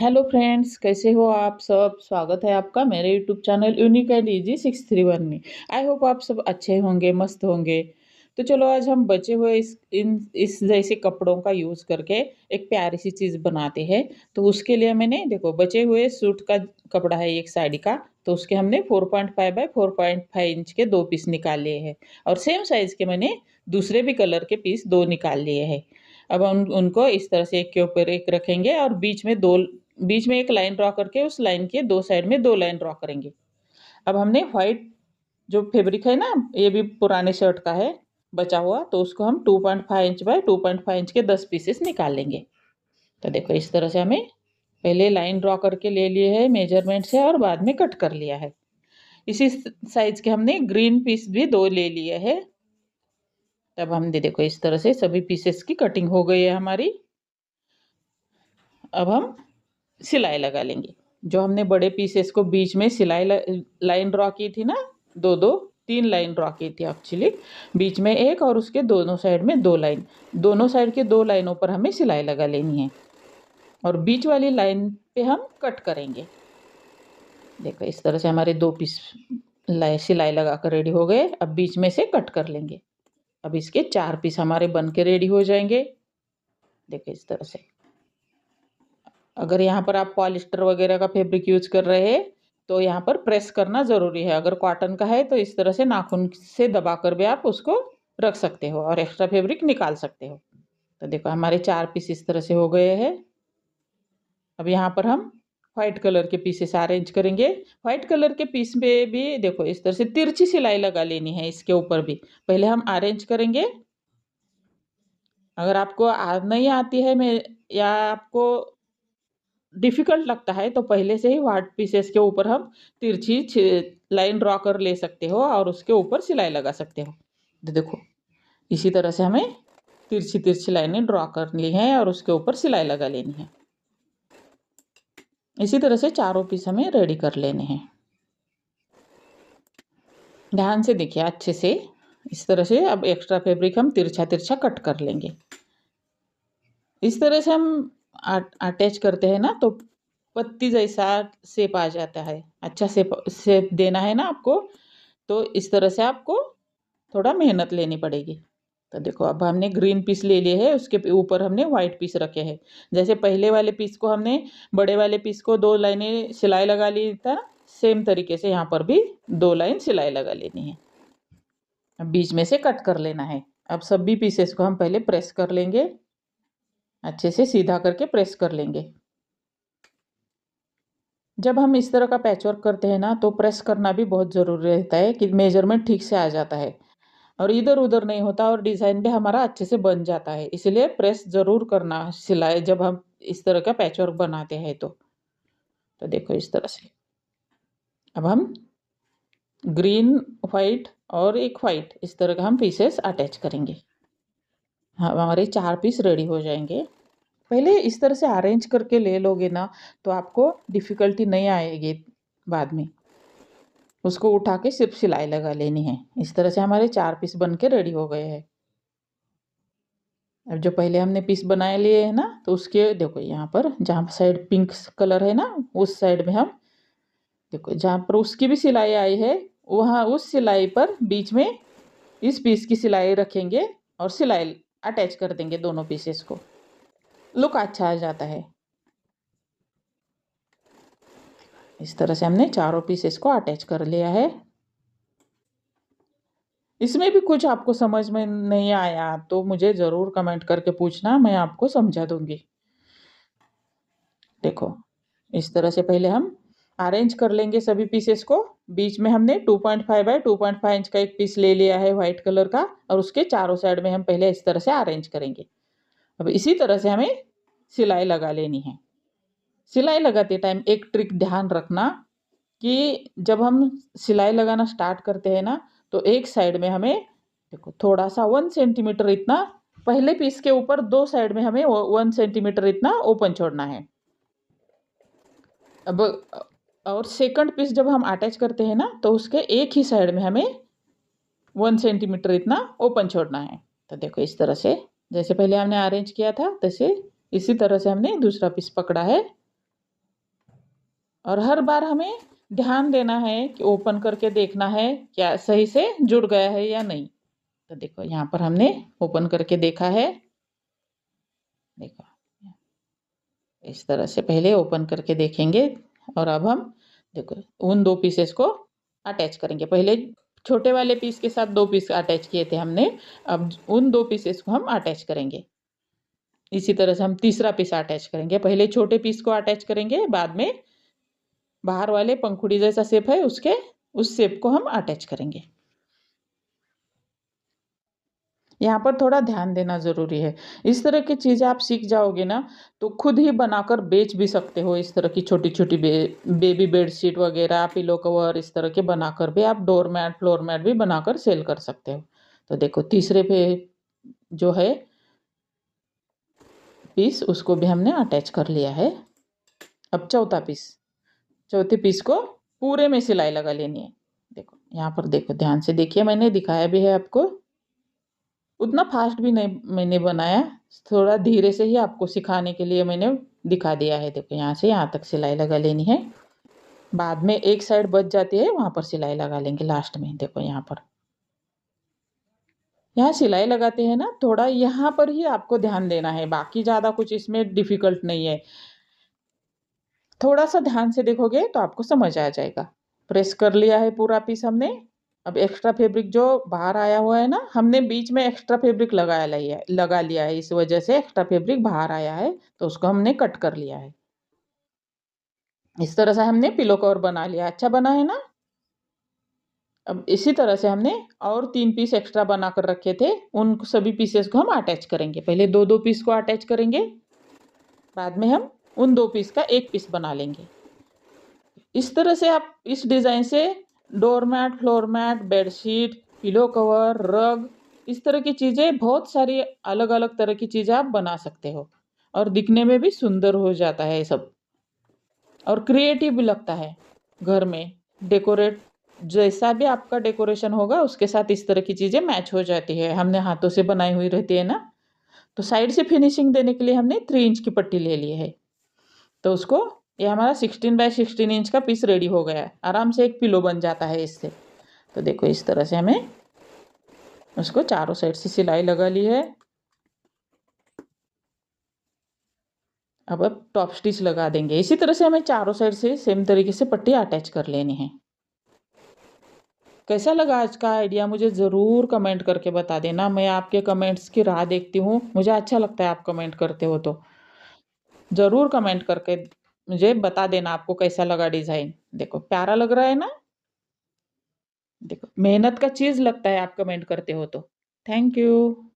Hello friends, कैसे हो आप सब। स्वागत है आपका मेरे YouTube channel unique and easy 631 में। आई होप आप सब अच्छे होंगे, मस्त होंगे। तो चलो आज हम बचे हुए इस जैसे कपड़ों का यूज़ करके एक प्यारी सी चीज़ बनाते हैं। तो उसके लिए मैंने देखो बचे हुए सूट का कपड़ा है एक साड़ी का। तो उसके हमने 4.5 बाय 4.5 इंच के दो पीस निकाल लिए हैं। और सेम साइज़ के मैंने दूसरे भी कलर के पीस दो निकाल लिए हैं। अब हम उनको इस तरह से एक के ऊपर एक रखेंगे और बीच में एक लाइन ड्रॉ करके उस लाइन के दो साइड में दो लाइन ड्रॉ करेंगे। अब हमने व्हाइट जो फैब्रिक है ना, ये भी पुराने शर्ट का है बचा हुआ, तो उसको हम 2.5 इंच बाय 2.5 इंच के 10 पीसेस निकाल लेंगे। तो देखो इस तरह से हमें पहले लाइन ड्रॉ करके ले लिए है मेजरमेंट से और बाद में कट कर लिया है। इसी साइज के हमने ग्रीन पीस भी दो ले लिए है। तब हमने देखो इस तरह से सभी पीसेस की कटिंग हो गई है हमारी। अब हम सिलाई लगा लेंगे। जो हमने बड़े पीसेस को बीच में सिलाई लाइन ड्रॉ की थी ना, दो दो तीन लाइन ड्रॉ की थी एक्चुअली। बीच में एक और उसके दोनों साइड में दो लाइन, दोनों साइड के दो लाइनों पर हमें सिलाई लगा लेनी है और बीच वाली लाइन पे हम कट करेंगे। देखो इस तरह से हमारे दो पीस सिलाई लगा कर रेडी हो गए। अब बीच में से कट कर लेंगे। अब इसके चार पीस हमारे बन के रेडी हो जाएंगे। देखो इस तरह से। अगर यहाँ पर आप पॉलिस्टर वगैरह का फैब्रिक यूज कर रहे हैं तो यहाँ पर प्रेस करना ज़रूरी है। अगर कॉटन का है तो इस तरह से नाखून से दबाकर भी आप उसको रख सकते हो और एक्स्ट्रा फैब्रिक निकाल सकते हो। तो देखो हमारे चार पीस इस तरह से हो गए हैं। अब यहाँ पर हम व्हाइट कलर के पीसेस अरेंज करेंगे। व्हाइट कलर के पीस में भी देखो इस तरह से तिरछी सिलाई लगा लेनी है। इसके ऊपर भी पहले हम अरेंज करेंगे। अगर आपको नहीं आती है मैं या आपको डिफ़िकल्ट लगता है तो पहले से ही व्हाइट पीसेस के ऊपर हम तिरछी लाइन ड्रॉ कर ले सकते हो और उसके ऊपर सिलाई लगा सकते हो। तो देखो इसी तरह से हमें तिरछी तिरछी लाइनें ड्रॉ करनी है और उसके ऊपर सिलाई लगा लेनी है। इसी तरह से चारों पीस हमें रेडी कर लेने हैं। ध्यान से देखिए अच्छे से। इस तरह से अब एक्स्ट्रा फैब्रिक हम तिरछा तिरछा कट कर लेंगे। इस तरह से हम अटैच करते हैं ना तो पत्ती जैसा शेप आ जाता है। अच्छा शेप देना है ना आपको, तो इस तरह से आपको थोड़ा मेहनत लेनी पड़ेगी। तो देखो अब हमने ग्रीन पीस ले लिए है, उसके ऊपर हमने वाइट पीस रखे हैं। जैसे पहले वाले पीस को हमने बड़े वाले पीस को दो लाइनें सिलाई लगा ली था, सेम तरीके से यहाँ पर भी दो लाइन सिलाई लगा लेनी है। अब बीच में से कट कर लेना है। अब सभी पीसेस को हम पहले प्रेस कर लेंगे, अच्छे से सीधा करके प्रेस कर लेंगे। जब हम इस तरह का पैचवर्क करते हैं ना तो प्रेस करना भी बहुत ज़रूरी रहता है कि मेजरमेंट ठीक से आ जाता है और इधर उधर नहीं होता और डिज़ाइन भी हमारा अच्छे से बन जाता है। इसलिए प्रेस ज़रूर करना सिलाई जब हम इस तरह का पैचवर्क बनाते हैं तो देखो इस तरह से। अब हम ग्रीन वाइट और एक वाइट इस तरह का हम पीसेस अटैच करेंगे। हाँ, हमारे चार पीस रेडी हो जाएंगे। पहले इस तरह से अरेंज करके ले लोगे ना तो आपको डिफ़िकल्टी नहीं आएगी बाद में। उसको उठा के सिर्फ सिलाई लगा लेनी है। इस तरह से हमारे चार पीस बन के रेडी हो गए हैं। अब जो पहले हमने पीस बनाए लिए हैं ना तो उसके देखो यहाँ पर जहाँ साइड पिंक कलर है ना उस साइड में हम देखो जहाँ पर उसकी भी सिलाई आई है वहाँ उस सिलाई पर बीच में इस पीस की सिलाई रखेंगे और सिलाई अटैच कर देंगे दोनों पीसेस को। लुक अच्छा आ जाता है। इस तरह से हमने चारों पीसेस को अटैच कर लिया है। इसमें भी कुछ आपको समझ में नहीं आया तो मुझे ज़रूर कमेंट करके पूछना, मैं आपको समझा दूंगी। देखो इस तरह से पहले हम अरेंज कर लेंगे सभी पीसेस को। बीच में हमने 2.5 बाय 2.5 इंच का एक पीस ले लिया है व्हाइट कलर का और उसके चारों साइड में हम पहले इस तरह से अरेंज करेंगे। अब इसी तरह से हमें सिलाई लगा लेनी है। सिलाई लगाते टाइम एक ट्रिक ध्यान रखना कि जब हम सिलाई लगाना स्टार्ट करते हैं ना तो एक साइड में हमें देखो थोड़ा सा 1 सेंटीमीटर इतना पहले पीस के ऊपर दो साइड में हमें 1 सेंटीमीटर इतना ओपन छोड़ना है। अब और सेकंड पीस जब हम अटैच करते हैं ना तो उसके एक ही साइड में हमें 1 सेंटीमीटर इतना ओपन छोड़ना है। तो देखो इस तरह से जैसे पहले हमने अरेंज किया था तैसे इसी तरह से हमने दूसरा पीस पकड़ा है और हर बार हमें ध्यान देना है कि ओपन करके देखना है क्या सही से जुड़ गया है या नहीं। तो देखो यहाँ पर हमने ओपन करके देखा है। देखो इस तरह से पहले ओपन करके देखेंगे और अब हम देखो उन दो पीसेस को अटैच करेंगे। पहले छोटे वाले पीस के साथ दो पीस अटैच किए थे हमने, अब उन दो पीसेस को हम अटैच करेंगे। इसी तरह से हम तीसरा पीस अटैच करेंगे। पहले छोटे पीस को अटैच करेंगे, बाद में बाहर वाले पंखुड़ी जैसा शेप है उसके उस शेप को हम अटैच करेंगे। यहाँ पर थोड़ा ध्यान देना ज़रूरी है। इस तरह की चीज़ें आप सीख जाओगे ना तो खुद ही बनाकर बेच भी सकते हो। इस तरह की छोटी छोटी बेबी बेडशीट वगैरह, पिलो कवर, इस तरह के बनाकर भी आप डोर मैट, फ्लोर मैट भी बनाकर सेल कर सकते हो। तो देखो तीसरे पे जो है पीस उसको भी हमने अटैच कर लिया है। अब चौथा पीस, चौथे पीस को पूरे में सिलाई लगा लेनी है। देखो यहाँ पर देखो ध्यान से देखिए, मैंने दिखाया भी है आपको। उतना फास्ट भी नहीं मैंने बनाया, थोड़ा धीरे से ही आपको सिखाने के लिए मैंने दिखा दिया है। देखो यहाँ से यहाँ तक सिलाई लगा लेनी है। बाद में एक साइड बच जाती है, वहां पर सिलाई लगा लेंगे लास्ट में। देखो यहाँ पर यहाँ सिलाई लगाते हैं ना, थोड़ा यहाँ पर ही आपको ध्यान देना है, बाकी ज़्यादा कुछ इसमें डिफिकल्ट नहीं है। थोड़ा सा ध्यान से देखोगे तो आपको समझ आ जाएगा। प्रेस कर लिया है पूरा पीस हमने। अब एक्स्ट्रा फैब्रिक जो बाहर आया हुआ है ना, हमने बीच में एक्स्ट्रा फैब्रिक लगा लिया है, इस वजह से एक्स्ट्रा फैब्रिक बाहर आया है, तो उसको हमने कट कर लिया है। इस तरह से हमने पिलो कवर बना लिया। अच्छा बना है ना। अब इसी तरह से हमने और 3 पीस एक्स्ट्रा बना कर रखे थे, उन सभी पीसेस को हम अटैच करेंगे। पहले दो दो पीस को अटैच करेंगे, बाद में हम उन दो पीस का एक पीस बना लेंगे। इस तरह से आप इस डिज़ाइन से doormat, floor mat, bedsheet, pillow cover, rug, इस तरह की चीज़ें, बहुत सारी अलग अलग तरह की चीज़ें आप बना सकते हो और दिखने में भी सुंदर हो जाता है सब और क्रिएटिव भी लगता है। घर में डेकोरेट, जैसा भी आपका डेकोरेशन होगा उसके साथ इस तरह की चीज़ें मैच हो जाती है। हमने हाथों से बनाई हुई रहती है ना, तो साइड से फिनिशिंग देने के लिए हमने 3 इंच की पट्टी ले ली है। तो उसको, ये हमारा 16 बाय 16 इंच का पीस रेडी हो गया है। आराम से एक पिलो बन जाता है इससे। तो देखो इस तरह से हमें उसको चारों साइड से सिलाई लगा ली है। अब टॉप स्टिच लगा देंगे। इसी तरह से हमें चारों साइड से सेम तरीके से पट्टी अटैच कर लेनी है। कैसा लगा आज का आइडिया, मुझे ज़रूर कमेंट करके बता देना। मैं आपके कमेंट्स की राह देखती हूँ, मुझे अच्छा लगता है आप कमेंट करते हो तो ज़रूर कमेंट करके मुझे बता देना आपको कैसा लगा डिज़ाइन। देखो प्यारा लग रहा है ना। देखो मेहनत का चीज़ लगता है आप कमेंट करते हो तो। Thank you.